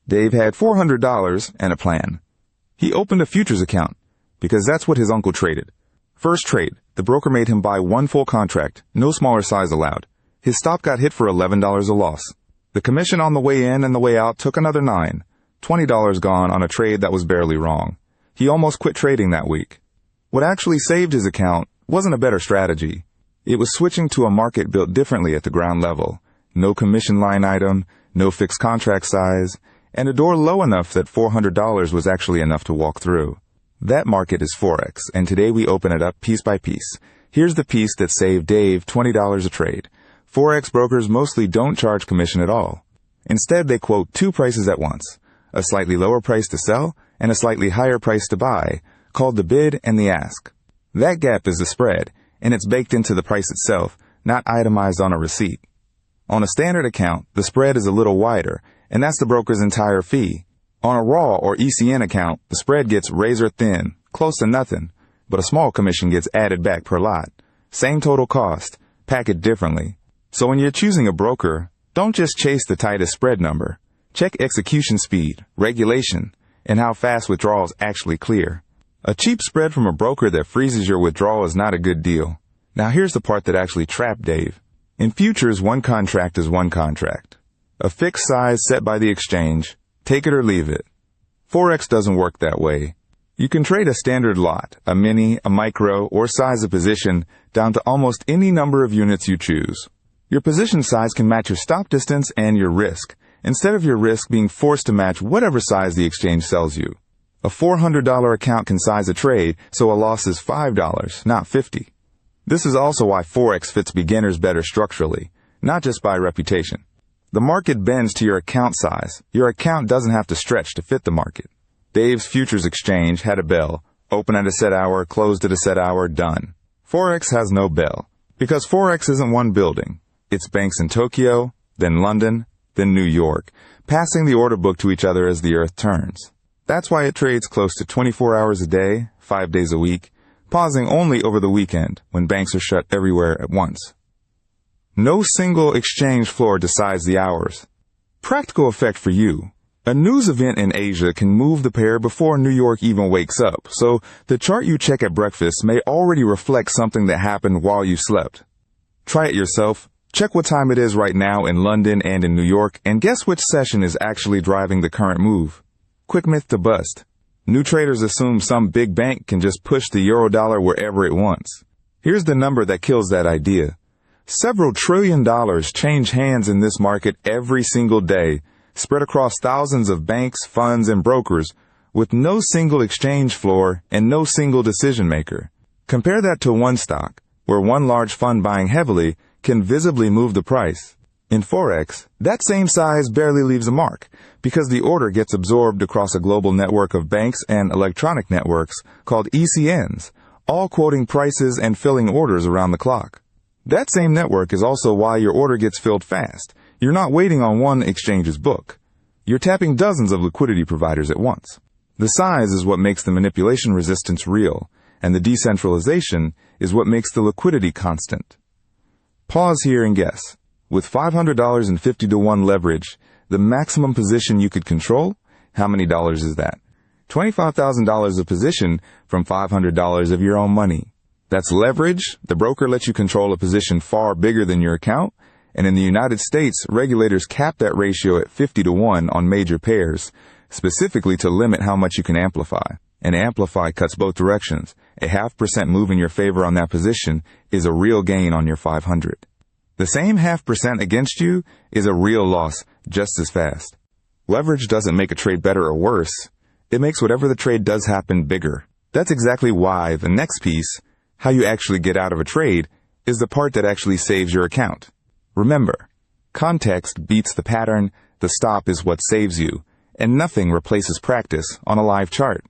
Dave had $400 and a plan. He opened a futures account because that's what his uncle traded. First trade, the broker made him buy one full contract, no smaller size allowed. His stop got hit for $11 a loss. The commission on the way in and the way out took another $9, $20 gone on a trade that was barely wrong. He almost quit trading that week. What actually saved his account wasn't a better strategy. It was switching to a market built differently at the ground level. No commission line item, no fixed contract size, and a door low enough that $400 was actually enough to walk through. That market is Forex, and today we open it up piece by piece. Here's the piece that saved Dave $20 a trade. Forex brokers mostly don't charge commission at all. Instead, they quote two prices at once, a slightly lower price to sell and a slightly higher price to buy, called the bid and the ask. That gap is the spread, and it's baked into the price itself, not itemized on a receipt. On a standard account, the spread is a little wider, and that's the broker's entire fee. On a raw or ECN account, the spread gets razor thin, close to nothing, but a small commission gets added back per lot. Same total cost, packaged differently. So when you're choosing a broker, don't just chase the tightest spread number. Check execution speed, regulation, and how fast withdrawals actually clear. A cheap spread from a broker that freezes your withdrawal is not a good deal. Now here's the part that actually trapped Dave. In futures, one contract is one contract. A fixed size set by the exchange. Take it or leave it. Forex doesn't work that way. You can trade a standard lot, a mini, a micro, or size of position down to almost any number of units you choose. Your position size can match your stop distance and your risk, instead of your risk being forced to match whatever size the exchange sells you. A $400 account can size a trade, so a loss is $5, not $50. This is also why Forex fits beginners better structurally, not just by reputation. The market bends to your account size. Your account doesn't have to stretch to fit the market. Dave's futures exchange had a bell, open at a set hour, closed at a set hour, done. Forex has no bell, because Forex isn't one building. It's banks in Tokyo, then London, then New York, passing the order book to each other as the earth turns. That's why it trades close to 24 hours a day, 5 days a week, pausing only over the weekend when banks are shut everywhere at once. No single exchange floor decides the hours. Practical effect for you. A news event in Asia can move the pair before New York even wakes up, so the chart you check at breakfast may already reflect something that happened while you slept. Try it yourself. Check what time it is right now in London and in New York, and guess which session is actually driving the current move. Quick myth to bust. New traders assume some big bank can just push the Eurodollar wherever it wants. Here's the number that kills that idea. Several $trillion change hands in this market every single day, spread across thousands of banks, funds, and brokers, with no single exchange floor and no single decision maker. Compare that to one stock, where one large fund buying heavily can visibly move the price. In Forex, that same size barely leaves a mark, because the order gets absorbed across a global network of banks and electronic networks called ECNs, all quoting prices and filling orders around the clock. That same network is also why your order gets filled fast. You're not waiting on one exchange's book. You're tapping dozens of liquidity providers at once. The size is what makes the manipulation resistance real, and the decentralization is what makes the liquidity constant. Pause here and guess. With $500 and 50-to-1 leverage, the maximum position you could control, how many dollars is that? $25,000 a position from $500 of your own money. That's leverage. The broker lets you control a position far bigger than your account, and in the United States, regulators cap that ratio at 50-to-1 on major pairs, specifically to limit how much you can amplify. And amplify cuts both directions. A 0.5% move in your favor on that position is a real gain on your 500. The same 0.5% against you is a real loss just as fast. Leverage doesn't make a trade better or worse. It makes whatever the trade does happen bigger. That's exactly why the next piece, how you actually get out of a trade, is the part that actually saves your account. Remember, context beats the pattern, the stop is what saves you, and nothing replaces practice on a live chart.